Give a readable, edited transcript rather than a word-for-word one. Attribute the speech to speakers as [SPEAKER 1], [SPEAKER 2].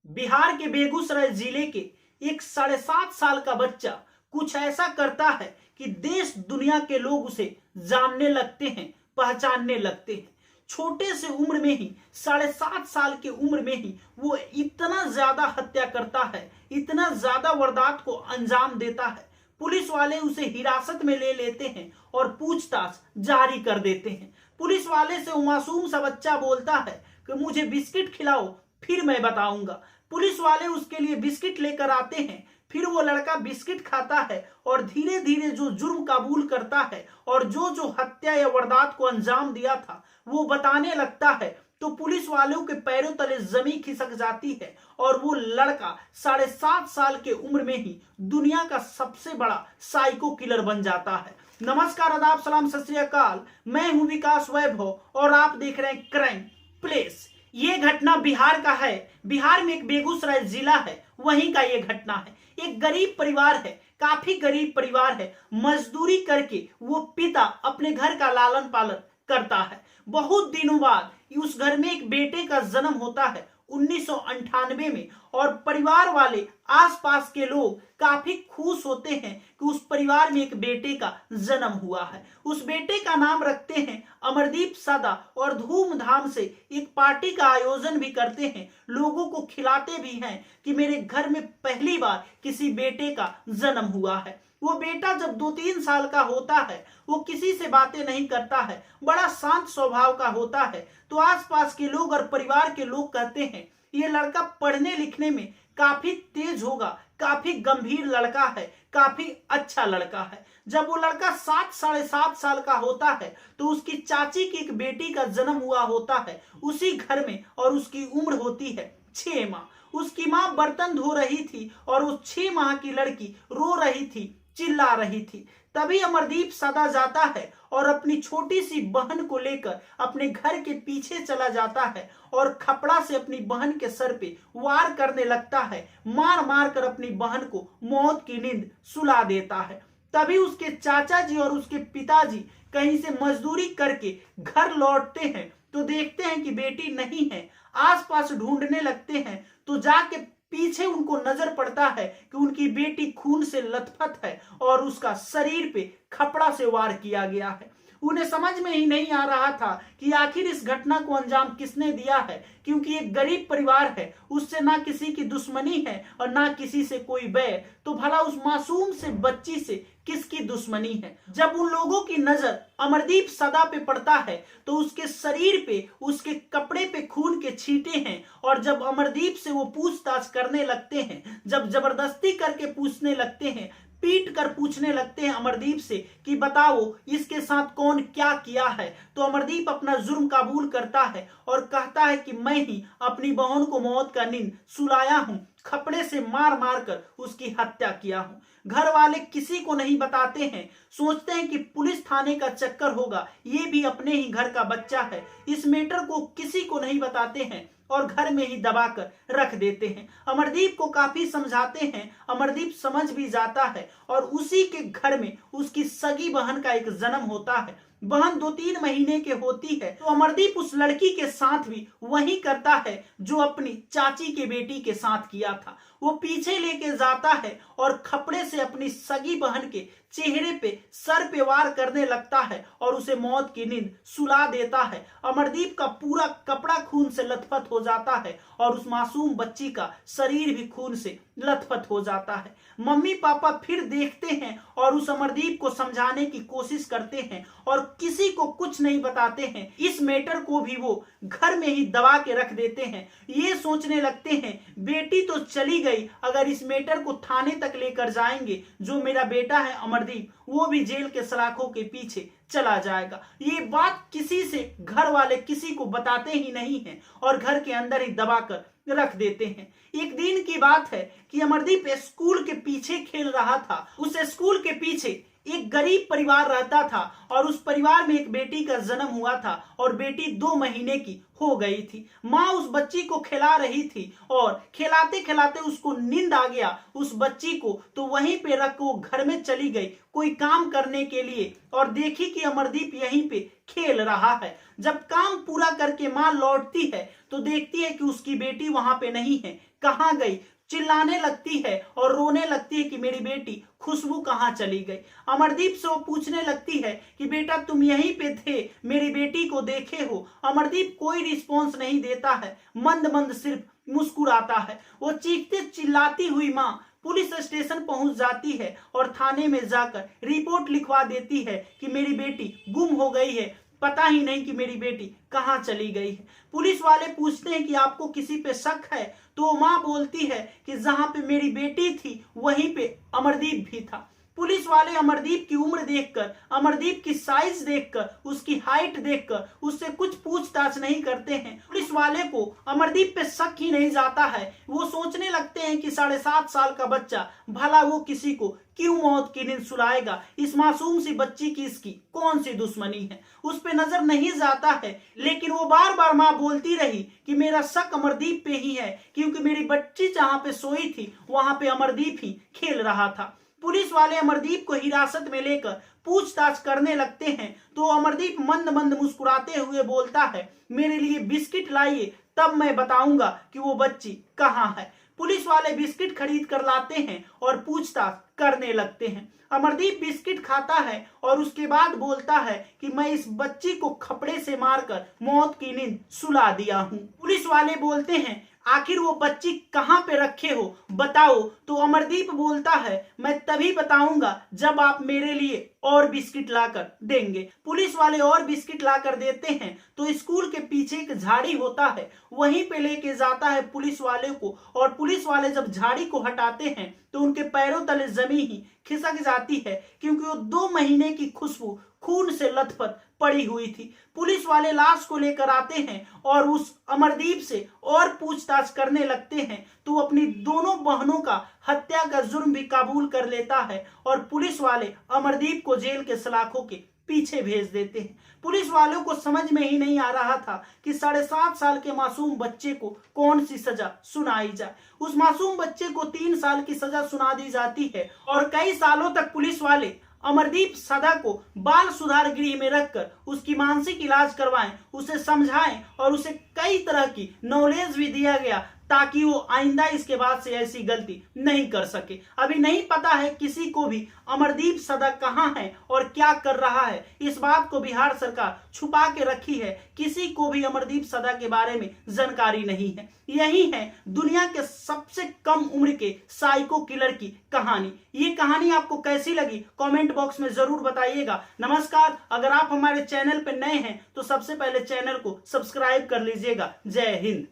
[SPEAKER 1] बिहार के बेगूसराय जिले के एक 7.5 साल का बच्चा कुछ ऐसा करता है कि देश दुनिया के लोग उसे जानने लगते हैं, पहचानने लगते हैं। छोटे से उम्र में ही 7.5 साल के उम्र में ही वो इतना ज्यादा हत्या करता है, इतना ज्यादा वारदात को अंजाम देता है। पुलिस वाले उसे हिरासत में ले लेते हैं और पूछताछ जारी कर देते हैं। पुलिस वाले से वो मासूम सा बच्चा बोलता है कि मुझे बिस्किट खिलाओ, फिर मैं बताऊंगा। पुलिस वाले उसके लिए बिस्किट लेकर आते हैं। फिर वो लड़का बिस्किट खाता है और धीरे धीरे जो जुर्म कबूल करता है और जो हत्या या वारदात को अंजाम दिया था वो बताने लगता है। तो पुलिस वालों के पैरों तले जमीन खिसक जाती है और वो लड़का 7.5 साल के उम्र में ही दुनिया का सबसे बड़ा साइको किलर बन जाता है। नमस्कार, आदाब, सलाम, सत श्री अकाल। मैं हूं विकास वैभव और आप देख रहे हैं क्राइम प्लेस। ये घटना बिहार का है। बिहार में एक बेगूसराय जिला है, वहीं का ये घटना है। एक गरीब परिवार है, काफी गरीब परिवार है। मजदूरी करके वो पिता अपने घर का लालन पालन करता है। बहुत दिनों बाद उस घर में एक बेटे का जन्म होता है 1998 में, और परिवार वाले, आसपास के लोग काफी खुश होते हैं कि उस परिवार में एक बेटे का जन्म हुआ है। उस बेटे का नाम रखते हैं अमरदीप सदा और धूमधाम से एक पार्टी का आयोजन भी करते हैं। लोगों को खिलाते भी हैं कि मेरे घर में पहली बार किसी बेटे का जन्म हुआ है। वो बेटा जब 2-3 साल का होता है, वो किसी से बातें नहीं करता है, बड़ा शांत स्वभाव का होता है। तो आसपास के लोग और परिवार के लोग कहते हैं ये लड़का पढ़ने लिखने में काफी तेज होगा, काफी गंभीर लड़का है, काफी अच्छा लड़का है। जब वो लड़का 7-7.5 साल का होता है तो उसकी चाची की एक बेटी का जन्म हुआ होता है उसी घर में, और उसकी उम्र होती है 6 माह। उसकी माँ बर्तन धो रही थी और वो 6 माह की लड़की रो रही थी, चिल्ला रही थी। तभी अमरदीप सदा जाता है और अपनी छोटी सी बहन को लेकर अपने घर के पीछे चला जाता है और खपड़ा से अपनी बहन के सर पे वार करने लगता है। मार मार कर अपनी बहन को मौत की नींद सुला देता है। तभी उसके चाचा जी और उसके पिताजी कहीं से मजदूरी करके घर लौटते हैं तो देखते हैं कि बेटी नहीं है। आसपास ढूंढने लगते हैं तो जाके पीछे उनको नजर पड़ता है कि उनकी बेटी खून से लथपथ है और उसका शरीर पे खपड़ा से वार किया गया है। उन्हें समझ में ही नहीं आ रहा था कि आखिर इस घटना को अंजाम किसने दिया है, क्योंकि एक गरीब परिवार है, उससे ना किसी की दुश्मनी है और ना किसी से कोई बैर। तो भला उस मासूम से बच्ची से किसकी दुश्मनी है? जब उन लोगों की नजर अमरदीप सदा पे पड़ता है तो उसके शरीर पे, उसके कपड़े पे खून के छींटे हैं। और जब अमरदीप से वो पूछताछ करने लगते हैं, जब जबरदस्ती करके पूछने लगते हैं, पीट कर पूछने लगते हैं अमरदीप से कि बताओ इसके साथ कौन क्या किया है, तो अमरदीप अपना जुर्म कबूल करता है और कहता है कि मैं ही अपनी बहन को मौत का नींद सुलाया हूं, खपड़े से मार मार कर उसकी हत्या किया हूं। घर वाले किसी को नहीं बताते हैं, सोचते हैं कि पुलिस थाने का चक्कर होगा, ये भी अपने ही घर का बच्चा है। इस मैटर को किसी को नहीं बताते हैं और घर में ही दबा कर रख देते हैं। अमरदीप को काफी समझाते हैं, अमरदीप समझ भी जाता है और उसी के घर में उसकी सगी बहन का एक जन्म होता है। बहन 2-3 महीने के होती है तो अमरदीप उस लड़की के साथ भी वही करता है जो अपनी चाची के बेटी के साथ किया था। वो पीछे लेके जाता है और खपड़े से अपनी सगी बहन के चेहरे पे, सर पे वार करने लगता है और उसे मौत की नींद सुला देता है। अमरदीप का पूरा कपड़ा खून से लथपथ हो जाता है और उस मासूम बच्ची का शरीर भी खून से लथपथ हो जाता है। मम्मी पापा फिर देखते हैं और उस अमरदीप को समझाने की कोशिश करते हैं और किसी को कुछ नहीं बताते हैं। इस मैटर को भी वो घर में ही दबा के रख देते हैं। ये सोचने लगते हैं बेटी तो चली गई, अगर इस मैटर को थाने तक लेकर जाएंगे, जो मेरा बेटा है अमरदीप वो भी जेल के सलाखों के पीछे चला जाएगा। ये बात किसी से, घर वाले किसी को बताते ही नहीं हैं और घर के अंदर ही दबा कर रख देते हैं। एक दिन की बात है कि अमरदीप स्कूल के पीछे खेल रहा था। उस स्कूल के पीछे एक गरीब परिवार रहता था और उस परिवार में एक बेटी का जन्म हुआ था और बेटी 2 महीने की हो गई थी। माँ उस बच्ची को खिला रही थी और खिलाते खिलाते उसको नींद आ गया उस बच्ची को, तो वहीं पे रख वो घर में चली गई कोई काम करने के लिए और देखी कि अमरदीप यहीं पे खेल रहा है। जब काम पूरा करके माँ लौटती है तो देखती है कि उसकी बेटी वहां पे नहीं है, कहाँ गई। चिल्लाने लगती है और रोने लगती है कि मेरी बेटी खुशबू कहाँ चली गई। अमरदीप से वो पूछने लगती है कि बेटा तुम यहीं पे थे, मेरी बेटी को देखे हो। अमरदीप कोई रिस्पॉन्स नहीं देता है, मंद मंद सिर्फ मुस्कुराता है। वो चीखते चिल्लाती हुई माँ पुलिस स्टेशन पहुंच जाती है और थाने में जाकर रिपोर्ट लिखवा देती है कि मेरी बेटी गुम हो गई है, पता ही नहीं कि मेरी बेटी कहां चली गई है। पुलिस वाले पूछते हैं कि आपको किसी पे शक है, तो मां बोलती है कि जहां पे मेरी बेटी थी वहीं पे अमरदीप भी था। पुलिस वाले अमरदीप की उम्र देखकर, अमरदीप की साइज देखकर, उसकी हाइट देखकर उससे कुछ पूछताछ नहीं करते हैं। पुलिस वाले को अमरदीप पे शक ही नहीं जाता है। वो सोचने लगते हैं कि 7.5 साल का बच्चा भला वो किसी को क्यों मौत की नींद सुलाएगा। इस मासूम सी बच्ची की इसकी कौन सी दुश्मनी है, उस पे नजर नहीं जाता है। लेकिन वो बार बार माँ बोलती रही कि मेरा शक अमरदीप पे ही है, क्योंकि मेरी बच्ची जहां पे सोई थी वहां पे अमरदीप ही खेल रहा था। पुलिस वाले अमरदीप को हिरासत में लेकर पूछताछ करने लगते हैं तो अमरदीप मंद मंद मुस्कुराते हुए बोलता है मेरे लिए बिस्किट लाइए, तब मैं बताऊंगा कि वो बच्ची कहाँ है। पुलिस वाले बिस्किट खरीद कर लाते हैं और पूछताछ करने लगते हैं। अमरदीप बिस्किट खाता है और उसके बाद बोलता है कि मैं इस बच्ची को खपड़े से मारकर मौत की नींद सुला दिया हूँ। पुलिस वाले बोलते हैं आखिर वो बच्ची कहाँ पे रखे हो, बताओ। तो अमरदीप बोलता है मैं तभी बताऊंगा जब आप मेरे लिए और बिस्किट लाकर देंगे। पुलिस वाले और बिस्किट लाकर देते हैं तो स्कूल के पीछे एक झाड़ी होता है, वहीं पे लेके जाता है पुलिस वाले को। और पुलिस वाले जब झाड़ी को हटाते हैं तो उनके पैरों तले जमीन ही खिसक जाती है, क्योंकि वो 2 महीने की खुशबू खून से लथपथ पड़ी हुई थी। पुलिस वाले लाश को लेकर आते हैं और उस अमरदीप से और पूछताछ करने लगते हैं तो अपनी दोनों बहनों का हत्या का जुर्म भी कबूल कर लेता है और पुलिस वाले अमरदीप को जेल के सलाखों के पीछे भेज देते हैं। पुलिस वालों को समझ में ही नहीं आ रहा था कि 7.5 साल के मासूम बच्चे को कौन सी सजा सुनाई जाए। उस मासूम बच्चे को 3 साल की सजा सुना दी जाती है और कई सालों तक पुलिस वाले अमरदीप सदा को बाल सुधार गृह में रखकर उसकी मानसिक इलाज करवाएं, उसे समझाएं और उसे कई तरह की नॉलेज भी दिया गया ताकि वो आइंदा इसके बाद से ऐसी गलती नहीं कर सके। अभी नहीं पता है किसी को भी अमरदीप सदा कहाँ है और क्या कर रहा है। इस बात को बिहार सरकार छुपा के रखी है, किसी को भी अमरदीप सदा के बारे में जानकारी नहीं है। यही है दुनिया के सबसे कम उम्र के साइको किलर की कहानी। ये कहानी आपको कैसी लगी कमेंट बॉक्स में जरूर बताइएगा। नमस्कार, अगर आप हमारे चैनल पर नए हैं तो सबसे पहले चैनल को सब्सक्राइब कर लीजिएगा। जय हिंद।